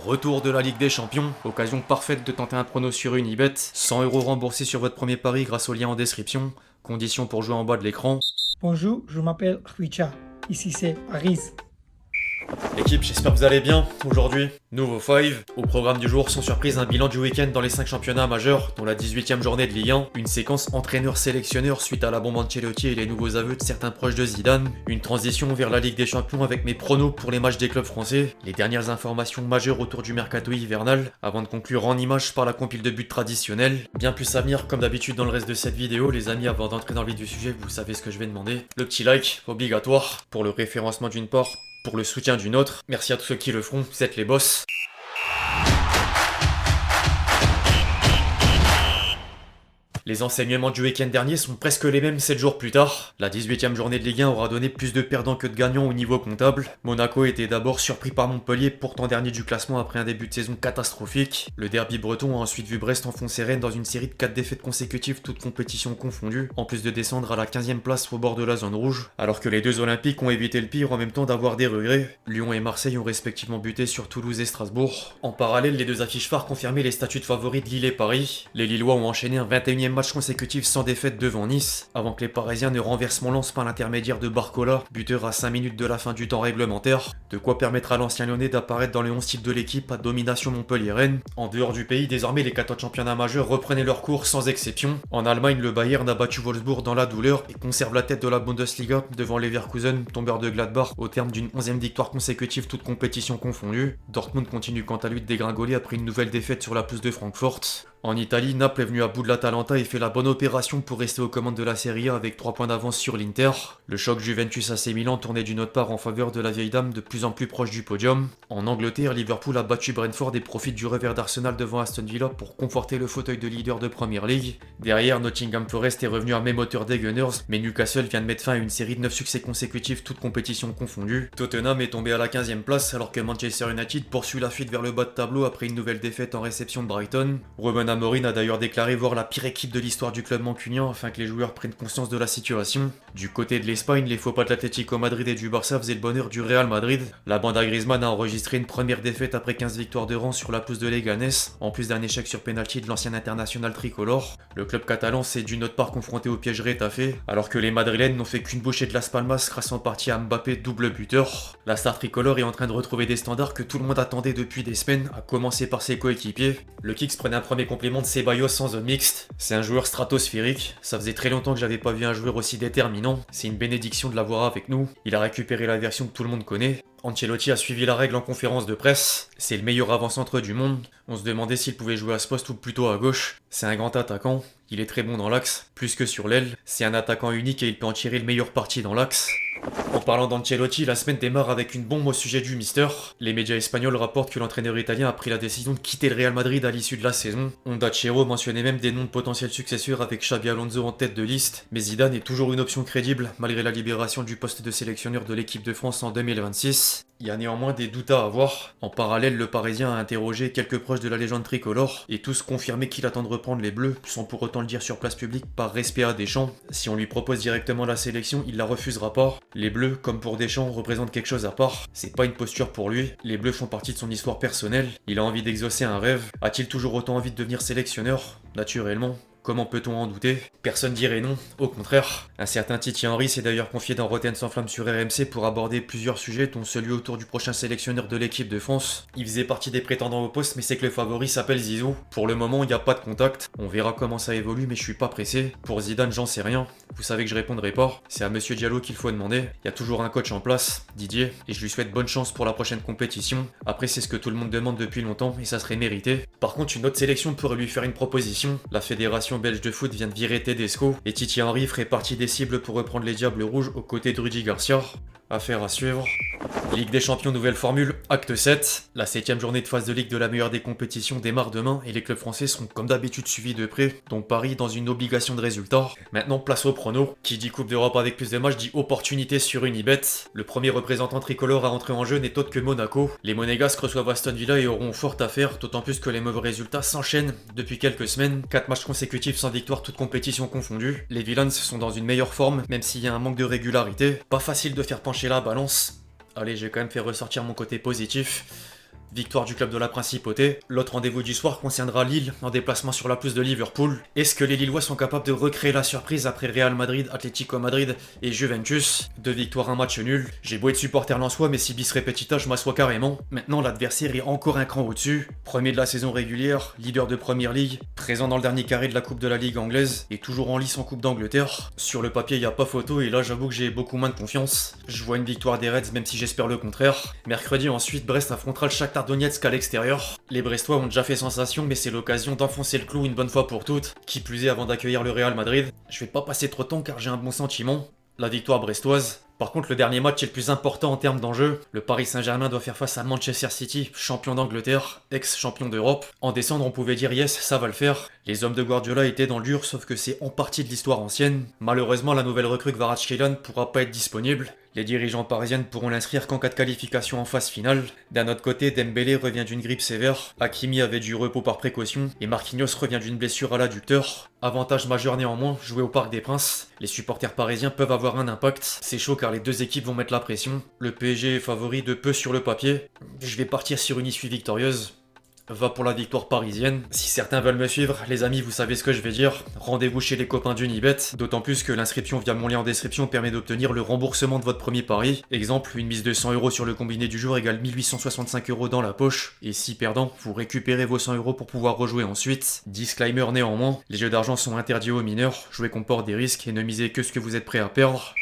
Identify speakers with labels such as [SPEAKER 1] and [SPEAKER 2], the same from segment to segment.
[SPEAKER 1] Retour de la Ligue des Champions, occasion parfaite de tenter un prono sur Unibet, 100 € remboursés sur votre premier pari grâce au lien en description, conditions pour jouer en bas de l'écran.
[SPEAKER 2] Bonjour, je m'appelle Richard. Ici c'est Aris.
[SPEAKER 1] L'équipe, j'espère que vous allez bien. Aujourd'hui, nouveau 5. Au programme du jour, sans surprise, un bilan du week-end dans les 5 championnats majeurs, dont la 18e journée de Ligue 1, une séquence entraîneur-sélectionneur suite à la bombe Ancelotti et les nouveaux aveux de certains proches de Zidane, une transition vers la Ligue des Champions avec mes pronos pour les matchs des clubs français, les dernières informations majeures autour du mercato hivernal, avant de conclure en images par la compile de buts traditionnelle. Bien plus à venir comme d'habitude dans le reste de cette vidéo, les amis, avant d'entrer dans le vif du sujet, vous savez ce que je vais demander. Le petit like, obligatoire, pour le référencement d'une part, pour le soutien d'une autre. Merci à tous ceux qui le feront, vous êtes les boss. Les enseignements du week-end dernier sont presque les mêmes 7 jours plus tard. La 18e journée de Ligue 1 aura donné plus de perdants que de gagnants au niveau comptable. Monaco était d'abord surpris par Montpellier, pourtant dernier du classement après un début de saison catastrophique. Le derby breton a ensuite vu Brest enfoncer Rennes dans une série de 4 défaites consécutives, toutes compétitions confondues, en plus de descendre à la 15e place au bord de la zone rouge. Alors que les deux Olympiques ont évité le pire en même temps d'avoir des regrets. Lyon et Marseille ont respectivement buté sur Toulouse et Strasbourg. En parallèle, les deux affiches phares confirmaient les statuts de favoris de Lille et Paris. Les Lillois ont enchaîné un 21e match consécutif sans défaite devant Nice, avant que les Parisiens ne renversent Lens par l'intermédiaire de Barcola, buteur à 5 minutes de la fin du temps réglementaire, de quoi permettre à l'ancien Lyonnais d'apparaître dans le 11 type de l'équipe à domination Montpellier-Rennes. En dehors du pays, désormais les 14 championnats majeurs reprenaient leur cours sans exception. En Allemagne, le Bayern a battu Wolfsburg dans la douleur et conserve la tête de la Bundesliga devant Leverkusen, tombeur de Gladbach, au terme d'une 11e victoire consécutive toute compétition confondue. Dortmund continue quant à lui de dégringoler après une nouvelle défaite sur la pelouse de Francfort. En Italie, Naples est venu à bout de l'Atalanta et fait la bonne opération pour rester aux commandes de la Serie A avec 3 points d'avance sur l'Inter. Le choc Juventus AC Milan tournait d'une autre part en faveur de la vieille dame de plus en plus proche du podium. En Angleterre, Liverpool a battu Brentford et profite du revers d'Arsenal devant Aston Villa pour conforter le fauteuil de leader de Premier League. Derrière, Nottingham Forest est revenu à même hauteur des Gunners, mais Newcastle vient de mettre fin à une série de 9 succès consécutifs, toutes compétitions confondues. Tottenham est tombé à la 15e place alors que Manchester United poursuit la fuite vers le bas de tableau après une nouvelle défaite en réception de Brighton. Ruben Amorim a d'ailleurs déclaré voir la pire équipe de l'histoire du club mancunien afin que les joueurs prennent conscience de la situation. Du côté de l'Espagne, les faux pas de l'Atlético Madrid et du Barça faisaient le bonheur du Real Madrid. La bande à Griezmann a enregistré une première défaite après 15 victoires de rang sur la pelouse de Leganés, en plus d'un échec sur pénalty de l'ancien international tricolore. Le club catalan s'est d'une autre part confronté au piège Retafe, alors que les Madrilènes n'ont fait qu'une bouchée de Las Palmas grâce en partie à Mbappé, double buteur. La star tricolore est en train de retrouver des standards que tout le monde attendait depuis des semaines, à commencer par ses coéquipiers. Le Kicks prenait un premier complément de Ceballos sans zone mixte. C'est un joueur stratosphérique, ça faisait très longtemps que j'avais pas vu un joueur aussi déterminant, c'est une bénédiction de l'avoir avec nous. Il a récupéré la version que tout le monde connaît. Ancelotti a suivi la règle en conférence de presse, c'est le meilleur avant-centre du monde. On se demandait s'il pouvait jouer à ce poste ou plutôt à gauche. C'est un grand attaquant, il est très bon dans l'axe, plus que sur l'aile. C'est un attaquant unique et il peut en tirer le meilleur parti dans l'axe. En parlant d'Ancelotti, la semaine démarre avec une bombe au sujet du Mister. Les médias espagnols rapportent que l'entraîneur italien a pris la décision de quitter le Real Madrid à l'issue de la saison. Onda Cero mentionnait même des noms de potentiels successeurs avec Xabi Alonso en tête de liste, mais Zidane est toujours une option crédible malgré la libération du poste de sélectionneur de l'équipe de France en 2026. Il y a néanmoins des doutes à avoir. En parallèle, le Parisien a interrogé quelques proches de la légende tricolore et tous confirmaient qu'il attend de reprendre les Bleus, sans pour autant le dire sur place publique par respect à Deschamps. Si on lui propose directement la sélection, il la refusera pas. Les Bleus, comme pour Deschamps, représentent quelque chose à part. C'est pas une posture pour lui. Les Bleus font partie de son histoire personnelle. Il a envie d'exaucer un rêve. A-t-il toujours autant envie de devenir sélectionneur? Naturellement. Comment peut-on en douter? Personne dirait non, au contraire. Un certain Titi Henry s'est d'ailleurs confié dans Rotten sans flamme sur RMC pour aborder plusieurs sujets, dont celui autour du prochain sélectionneur de l'équipe de France. Il faisait partie des prétendants au poste, mais c'est que le favori s'appelle Zizou. Pour le moment, il n'y a pas de contact. On verra comment ça évolue, mais je suis pas pressé. Pour Zidane, j'en sais rien. Vous savez que je répondrai pas. C'est à Monsieur Diallo qu'il faut demander. Il y a toujours un coach en place, Didier, et je lui souhaite bonne chance pour la prochaine compétition. Après, c'est ce que tout le monde demande depuis longtemps, et ça serait mérité. Par contre, une autre sélection pourrait lui faire une proposition. La fédération belge de foot vient de virer Tedesco et Titi Henry ferait partie des cibles pour reprendre les Diables Rouges aux côtés de Rudy Garcia. Affaire à suivre. Ligue des Champions, nouvelle formule, acte 7. La 7ème journée de phase de Ligue de la meilleure des compétitions démarre demain et les clubs français seront comme d'habitude suivis de près, donc Paris dans une obligation de résultat. Maintenant, place au prono. Qui dit Coupe d'Europe avec plus de matchs dit opportunité sur Unibet. Le premier représentant tricolore à rentrer en jeu n'est autre que Monaco. Les Monégasques reçoivent Aston Villa et auront fort à faire, d'autant plus que les mauvais résultats s'enchaînent depuis quelques semaines. 4 matchs consécutifs sans victoire, toutes compétitions confondues. Les Villains sont dans une meilleure forme, même s'il y a un manque de régularité. Pas facile de faire pencher la balance. Allez, je vais quand même faire ressortir mon côté positif. Victoire du club de la Principauté. L'autre rendez-vous du soir concernera Lille en déplacement sur la pelouse de Liverpool. Est-ce que les Lillois sont capables de recréer la surprise après Real Madrid, Atlético Madrid et Juventus? 2 victoires, un match nul. J'ai beau être supporter lensois, mais si bis repetita, je m'assois carrément. Maintenant, l'adversaire est encore un cran au-dessus. Premier de la saison régulière, leader de Premier League, présent dans le dernier carré de la Coupe de la Ligue anglaise et toujours en lice en Coupe d'Angleterre. Sur le papier, il n'y a pas photo et là, j'avoue que j'ai beaucoup moins de confiance. Je vois une victoire des Reds, même si j'espère le contraire. Mercredi ensuite, Brest affrontera le Shakhtar Donetsk à l'extérieur. Les Brestois ont déjà fait sensation, mais c'est l'occasion d'enfoncer le clou une bonne fois pour toutes. Qui plus est avant d'accueillir le Real Madrid. Je vais pas passer trop de temps car j'ai un bon sentiment. La victoire brestoise. Par contre, le dernier match est le plus important en termes d'enjeu. Le Paris Saint-Germain doit faire face à Manchester City, champion d'Angleterre, ex-champion d'Europe. En décembre, on pouvait dire yes, ça va le faire. Les hommes de Guardiola étaient dans le dur, sauf que c'est en partie de l'histoire ancienne. Malheureusement, la nouvelle recrue Kvaratskhelia ne pourra pas être disponible. Les dirigeants parisiens ne pourront l'inscrire qu'en cas de qualification en phase finale. D'un autre côté, Dembélé revient d'une grippe sévère, Hakimi avait du repos par précaution, et Marquinhos revient d'une blessure à l'adducteur. Avantage majeur néanmoins, jouer au Parc des Princes. Les supporters parisiens peuvent avoir un impact. C'est chaud car les deux équipes vont mettre la pression. Le PSG est favori de peu sur le papier. Je vais partir sur une issue victorieuse. Va pour la victoire parisienne. Si certains veulent me suivre, les amis, vous savez ce que je vais dire. Rendez-vous chez les copains d'Unibet, d'autant plus que l'inscription via mon lien en description permet d'obtenir le remboursement de votre premier pari. Exemple, une mise de 100 € sur le combiné du jour égale 1865 € dans la poche. Et si perdant, vous récupérez vos 100 € pour pouvoir rejouer ensuite. Disclaimer néanmoins, les jeux d'argent sont interdits aux mineurs, jouer comporte des risques et ne misez que ce que vous êtes prêt à perdre.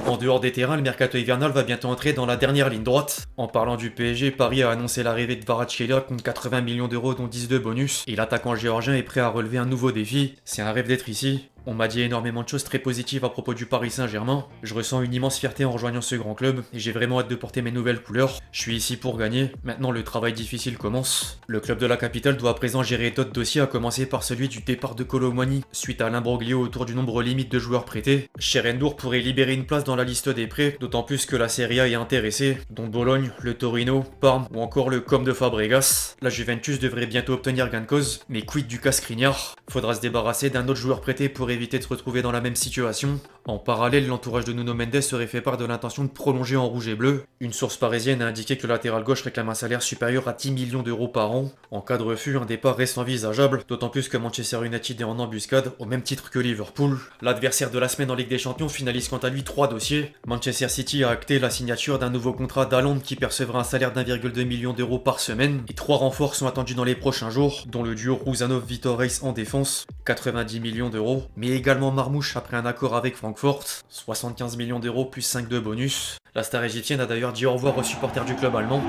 [SPEAKER 1] En dehors des terrains, le mercato hivernal va bientôt entrer dans la dernière ligne droite. En parlant du PSG, Paris a annoncé l'arrivée de Kvaratskhelia contre 80 millions d'euros dont 10 de bonus. Et l'attaquant géorgien est prêt à relever un nouveau défi. C'est un rêve d'être ici. On m'a dit énormément de choses très positives à propos du Paris Saint-Germain. Je ressens une immense fierté en rejoignant ce grand club et j'ai vraiment hâte de porter mes nouvelles couleurs. Je suis ici pour gagner. Maintenant, le travail difficile commence. Le club de la capitale doit à présent gérer d'autres dossiers, à commencer par celui du départ de Kolo Muani suite à l'imbroglio autour du nombre limite de joueurs prêtés. Cherendour pourrait libérer une place dans la liste des prêts, d'autant plus que la Serie A est intéressée, dont Bologne, le Torino, Parme ou encore le Com de Fabregas. La Juventus devrait bientôt obtenir gain de cause, mais quid du cas Skriniar? Faudra se débarrasser d'un autre joueur prêté pour éviter de se retrouver dans la même situation. En parallèle, l'entourage de Nuno Mendes serait fait part de l'intention de prolonger en rouge et bleu. Une source parisienne a indiqué que le latéral gauche réclame un salaire supérieur à 10 millions d'euros par an. En cas de refus, un départ reste envisageable, d'autant plus que Manchester United est en embuscade, au même titre que Liverpool. L'adversaire de la semaine en Ligue des Champions finalise quant à lui 3 dossiers. Manchester City a acté la signature d'un nouveau contrat d'Haaland qui percevra un salaire d'1,2 million d'euros par semaine. Et 3 renforts sont attendus dans les prochains jours, dont le duo Rouzanov-Vitor Reis en défense, 90 millions d'euros, mais également Marmouche après un accord avec Francfort, 75 millions d'euros plus 5 de bonus. La star égyptienne a d'ailleurs dit au revoir aux supporters du club allemand.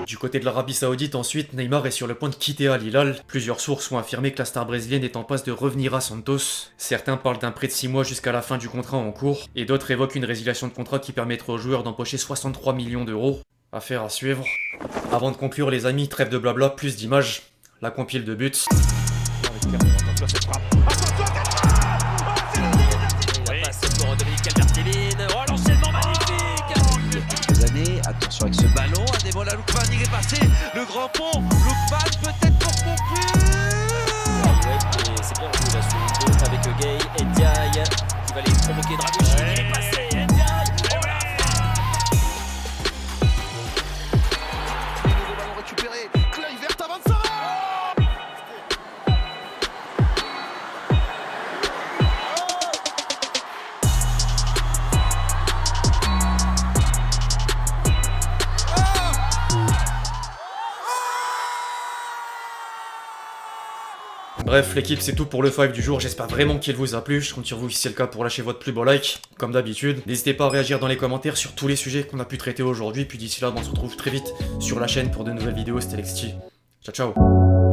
[SPEAKER 1] Du côté de l'Arabie Saoudite ensuite, Neymar est sur le point de quitter Al Hilal. Plusieurs sources ont affirmé que la star brésilienne est en passe de revenir à Santos. Certains parlent d'un prêt de 6 mois jusqu'à la fin du contrat en cours, et d'autres évoquent une résiliation de contrat qui permettrait aux joueurs d'empocher 63 millions d'euros. Affaire à suivre. Avant de conclure les amis, trêve de blabla, plus d'images. La compile de buts.
[SPEAKER 3] Attention avec ce ballon, un démon à Lookman, il est passé, le grand pont, Lookman peut-être pour conclure.
[SPEAKER 4] Et c'est bien joué là sur une avec Gay et Ndiaye qui va les provoquer Draguchi, il est passé, Ndiaye, oh là.
[SPEAKER 3] Le ballon récupéré, Clay verte à Vansara.
[SPEAKER 1] Bref, l'équipe, c'est tout pour le 5 du jour. J'espère vraiment qu'il vous a plu. Je compte sur vous si c'est le cas pour lâcher votre plus beau like, comme d'habitude. N'hésitez pas à réagir dans les commentaires sur tous les sujets qu'on a pu traiter aujourd'hui. Puis d'ici là, on se retrouve très vite sur la chaîne pour de nouvelles vidéos. C'était Lexti. Ciao, ciao.